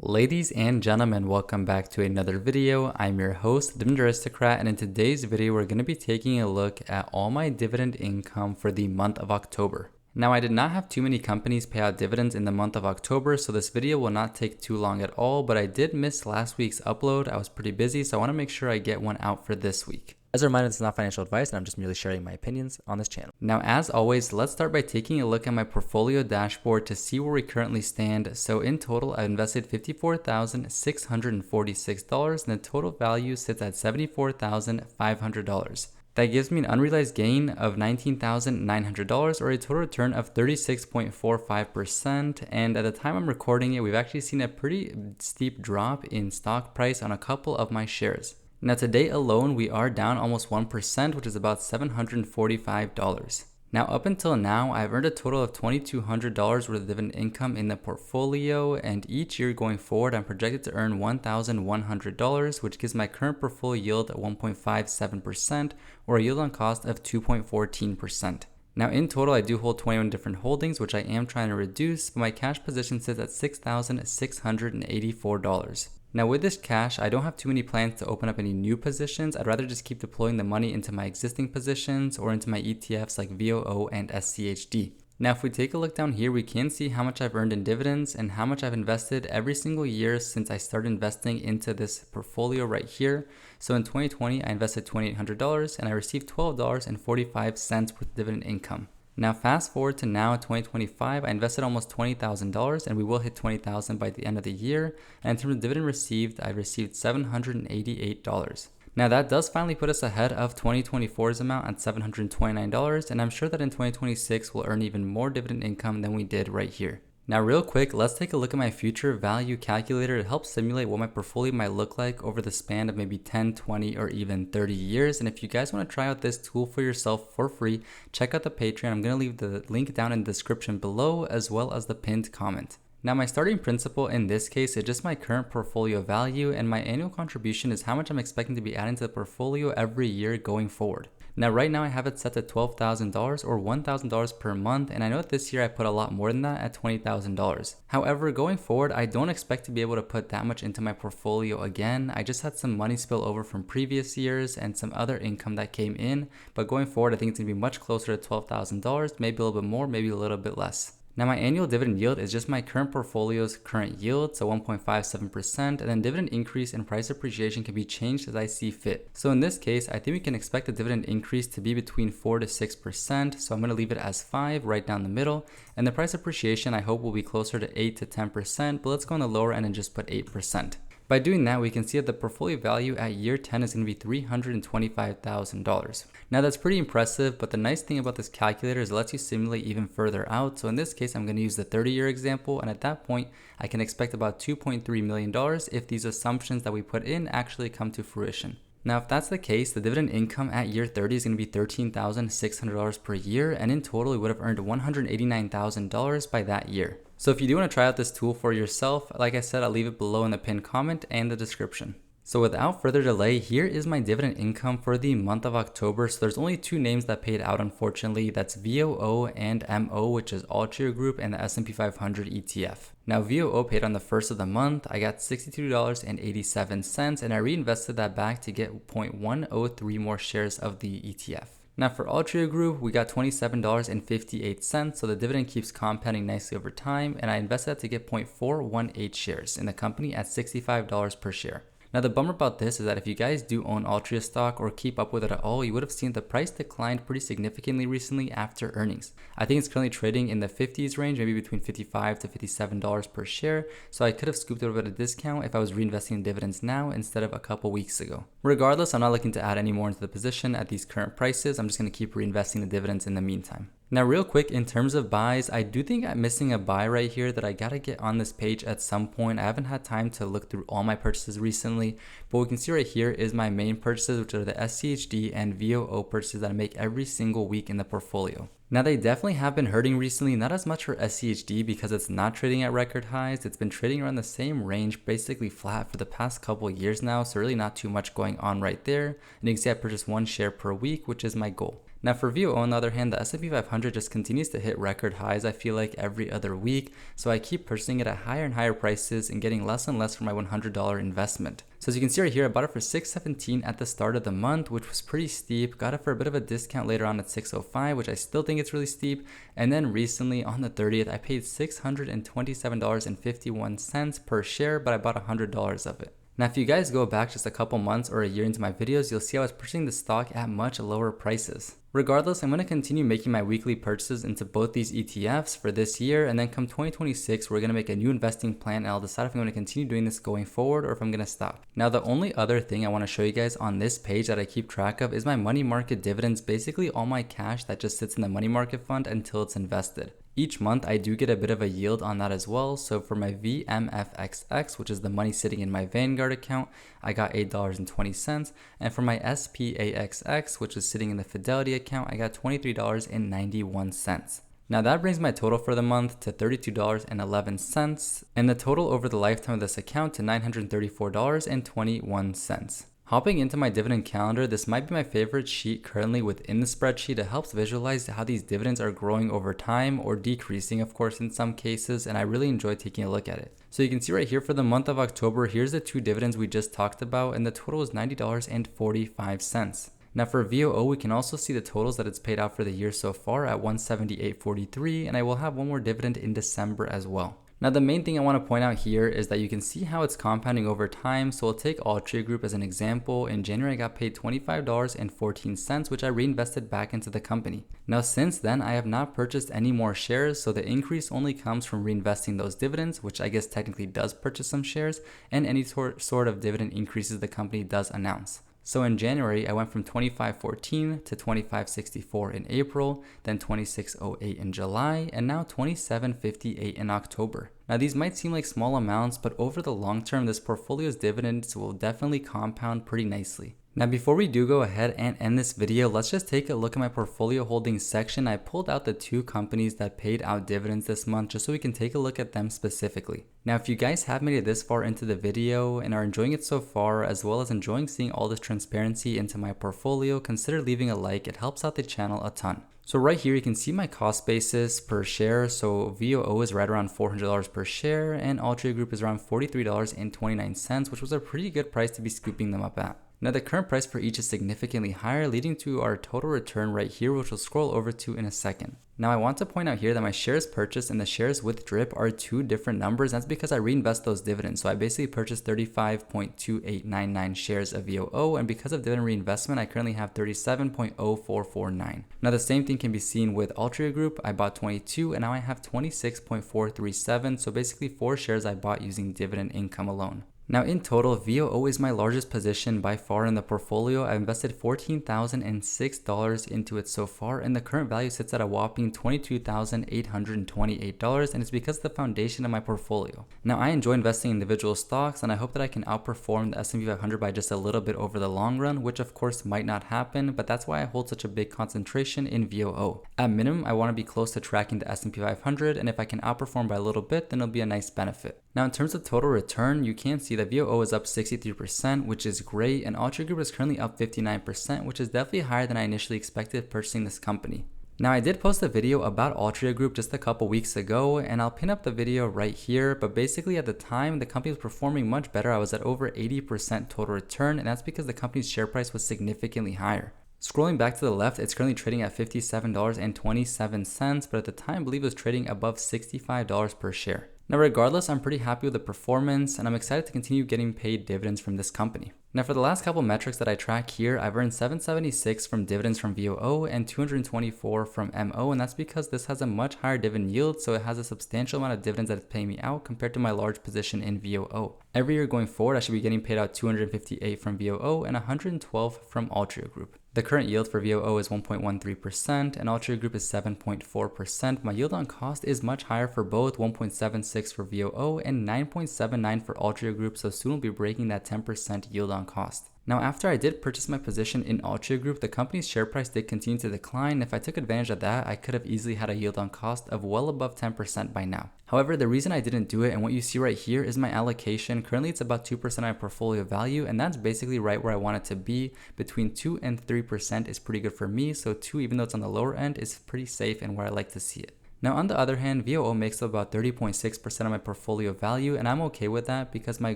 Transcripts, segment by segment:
Ladies and gentlemen, welcome back to another video. I'm your host, TheDividendAristocrat, and in today's video, we're going to be taking a look at all my dividend income for the month of October. Now, I did not have too many companies pay out dividends in the month of October, so this video will not take too long at all, but I did miss last week's upload. I was pretty busy, so I want to make sure I get one out for this week. As a reminder, this is not financial advice, and I'm just merely sharing my opinions on this channel. Now, as always, let's start by taking a look at my portfolio dashboard to see where we currently stand. So in total, I've invested $54,646, and the total value sits at $74,500. That gives me an unrealized gain of $19,900, or a total return of 36.45%. And at the time I'm recording it, we've actually seen a pretty steep drop in stock price on a couple of my shares. Now today alone, we are down almost 1%, which is about $745. Now up until now, I've earned a total of $2,200 worth of dividend income in the portfolio, and each year going forward, I'm projected to earn $1,100, which gives my current portfolio yield 1.57%, or a yield on cost of 2.14%. Now in total, I do hold 21 different holdings, which I am trying to reduce, but my cash position sits at $6,684. Now with this cash, I don't have too many plans to open up any new positions. I'd rather just keep deploying the money into my existing positions or into my ETFs like VOO and SCHD. Now if we take a look down here, we can see how much I've earned in dividends and how much I've invested every single year since I started investing into this portfolio right here. So in 2020, I invested $2,800 and I received $12.45 worth of dividend income. Now fast forward to now, 2025, I invested almost $20,000 and we will hit $20,000 by the end of the year. And in terms of dividend received, I received $788. Now that does finally put us ahead of 2024's amount at $729, and I'm sure that in 2026 we'll earn even more dividend income than we did right here. Now real quick, let's take a look at my future value calculator to help simulate what my portfolio might look like over the span of maybe 10, 20, or even 30 years. And if you guys want to try out this tool for yourself for free, check out the Patreon. I'm going to leave the link down in the description below, as well as the pinned comment. Now my starting principle in this case is just my current portfolio value, and my annual contribution is how much I'm expecting to be adding to the portfolio every year going forward. Now right now I have it set to $12,000 or $1,000 per month, and I know that this year I put a lot more than that at $20,000. However, going forward, I don't expect to be able to put that much into my portfolio again. I just had some money spill over from previous years and some other income that came in, but going forward I think it's going to be much closer to $12,000, maybe a little bit more, maybe a little bit less. Now my annual dividend yield is just my current portfolio's current yield, so 1.57%, and then dividend increase and price appreciation can be changed as I see fit. So in this case, I think we can expect the dividend increase to be between 4 to 6%, so I'm going to leave it as 5 right down the middle, and the price appreciation I hope will be closer to 8 to 10%, but let's go on the lower end and just put 8%. By doing that, we can see that the portfolio value at year 10 is going to be $325,000. Now that's pretty impressive, but the nice thing about this calculator is it lets you simulate even further out. So in this case, I'm going to use the 30-year example, and at that point, I can expect about $2.3 million if these assumptions that we put in actually come to fruition. Now, if that's the case, the dividend income at year 30 is going to be $13,600 per year, and in total, we would have earned $189,000 by that year. So if you do want to try out this tool for yourself, like I said, I'll leave it below in the pinned comment and the description. So without further delay, here is my dividend income for the month of October. So there's only two names that paid out, unfortunately. That's VOO and MO, which is Altria Group and the S&P 500 ETF. Now VOO paid on the first of the month. I got $62.87, and I reinvested that back to get 0.103 more shares of the ETF. Now for Altria Group, we got $27.58, so the dividend keeps compounding nicely over time, and I invested that to get 0.418 shares in the company at $65 per share. Now the bummer about this is that if you guys do own Altria stock or keep up with it at all, you would have seen the price declined pretty significantly recently after earnings. I think it's currently trading in the 50s range, maybe between $55 to $57 per share, so I could have scooped it over at a discount if I was reinvesting in dividends now instead of a couple weeks ago. Regardless, I'm not looking to add any more into the position at these current prices. I'm just going to keep reinvesting the dividends in the meantime. Now real quick, in terms of buys, I do think I'm missing a buy right here that I gotta get on this page at some point. I haven't had time to look through all my purchases recently, but what we can see right here is my main purchases, which are the SCHD and VOO purchases that I make every single week in the portfolio. Now they definitely have been hurting recently, not as much for SCHD because it's not trading at record highs. It's been trading around the same range, basically flat for the past couple years now, so really not too much going on right there. And you can see I purchased 1 share per week, which is my goal. Now for VOO on the other hand, the S&P 500 just continues to hit record highs I feel like every other week, so I keep purchasing it at higher and higher prices and getting less and less for my $100 investment. So as you can see right here, I bought it for $6.17 at the start of the month, which was pretty steep. Got it for a bit of a discount later on at $6.05, which I still think it's really steep. And then recently on the 30th, I paid $627.51 per share, but I bought $100 of it. Now, if you guys go back just a couple months or a year into my videos, you'll see I was purchasing the stock at much lower prices. Regardless, I'm going to continue making my weekly purchases into both these ETFs for this year, and then come 2026, we're going to make a new investing plan, and I'll decide if I'm going to continue doing this going forward or if I'm going to stop. Now, the only other thing I want to show you guys on this page that I keep track of is my money market dividends, basically all my cash that just sits in the money market fund until it's invested. Each month, I do get a bit of a yield on that as well. So for my VMFXX, which is the money sitting in my Vanguard account, I got $8.20. And for my SPAXX, which is sitting in the Fidelity account, I got $23.91. Now that brings my total for the month to $32.11, and the total over the lifetime of this account to $934.21. Hopping into my dividend calendar, this might be my favorite sheet currently within the spreadsheet. It helps visualize how these dividends are growing over time or decreasing, of course, in some cases, and I really enjoy taking a look at it. So you can see right here for the month of October, here's the two dividends we just talked about, and the total is $90.45. Now for VOO, we can also see the totals that it's paid out for the year so far at $178.43, and I will have one more dividend in December as well. Now the main thing I want to point out here is that you can see how it's compounding over time. So we'll take Altria Group as an example. In January, I got paid $25.14, which I reinvested back into the company. Now since then, I have not purchased any more shares, so the increase only comes from reinvesting those dividends, which I guess technically does purchase some shares, and any sort of dividend increases the company does announce. So in January, I went from $25.14 to $25.64 in April, then $26.08 in July, and now $27.58 in October. Now these might seem like small amounts, but over the long term, this portfolio's dividends will definitely compound pretty nicely. Now before we do go ahead and end this video, let's just take a look at my portfolio holdings section. I pulled out the two companies that paid out dividends this month just so we can take a look at them specifically. Now if you guys have made it this far into the video and are enjoying it so far, as well as enjoying seeing all this transparency into my portfolio, consider leaving a like. It helps out the channel a ton. So right here you can see my cost basis per share. So VOO is right around $400 per share, and Altria Group is around $43.29, which was a pretty good price to be scooping them up at. Now the current price for each is significantly higher, leading to our total return right here, which we'll scroll over to in a second. Now I want to point out here that my shares purchased and the shares with DRIP are two different numbers. That's because I reinvest those dividends. So I basically purchased 35.2899 shares of VOO, and because of dividend reinvestment, I currently have 37.0449. Now the same thing can be seen with Altria Group. I bought 22 and now I have 26.437. So basically 4 shares I bought using dividend income alone. Now in total, VOO is my largest position by far in the portfolio. I've invested $14,006 into it so far, and the current value sits at a whopping $22,828, and it's because of the foundation of my portfolio. Now I enjoy investing in individual stocks, and I hope that I can outperform the S&P 500 by just a little bit over the long run, which of course might not happen, but that's why I hold such a big concentration in VOO. At minimum, I want to be close to tracking the S&P 500, and if I can outperform by a little bit, then it'll be a nice benefit. Now in terms of total return, you can see that VOO is up 63%, which is great, and Altria Group is currently up 59%, which is definitely higher than I initially expected purchasing this company. Now I did post a video about Altria Group just a couple weeks ago, and I'll pin up the video right here, but basically at the time the company was performing much better. I was at over 80% total return, and that's because the company's share price was significantly higher. Scrolling back to the left, it's currently trading at $57.27, but at the time I believe it was trading above $65 per share. Now regardless, I'm pretty happy with the performance, and I'm excited to continue getting paid dividends from this company. Now for the last couple metrics that I track here, I've earned $776 from dividends from VOO and $224 from MO, and that's because this has a much higher dividend yield, so it has a substantial amount of dividends that it's paying me out compared to my large position in VOO. Every year going forward, I should be getting paid out $258 from VOO and $112 from Altria Group. The current yield for VOO is 1.13% and Altria Group is 7.4%. My yield on cost is much higher for both, 1.76 for VOO and 9.79 for Altria Group, so soon we'll be breaking that 10% yield on cost. Now, after I did purchase my position in Altria Group, the company's share price did continue to decline. If I took advantage of that, I could have easily had a yield on cost of well above 10% by now. However, the reason I didn't do it, and what you see right here, is my allocation. Currently, it's about 2% of my portfolio value, and that's basically right where I want it to be. Between 2 and 3% is pretty good for me, so 2, even though it's on the lower end, is pretty safe and where I like to see it. Now, on the other hand, VOO makes up about 30.6% of my portfolio value, and I'm okay with that because my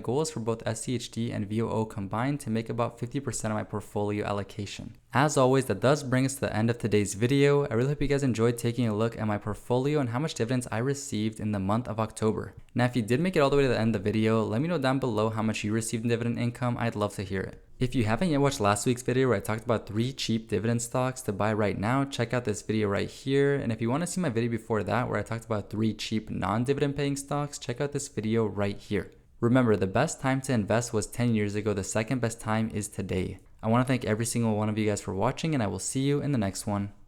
goal is for both SCHD and VOO combined to make about 50% of my portfolio allocation. As always, that does bring us to the end of today's video. I really hope you guys enjoyed taking a look at my portfolio and how much dividends I received in the month of October. Now, if you did make it all the way to the end of the video, let me know down below how much you received in dividend income. I'd love to hear it. If you haven't yet watched last week's video where I talked about 3 cheap dividend stocks to buy right now, check out this video right here. And if you want to see my video before that where I talked about 3 cheap non-dividend paying stocks, check out this video right here. Remember, the best time to invest was 10 years ago. The second best time is today. I want to thank every single one of you guys for watching, and I will see you in the next one.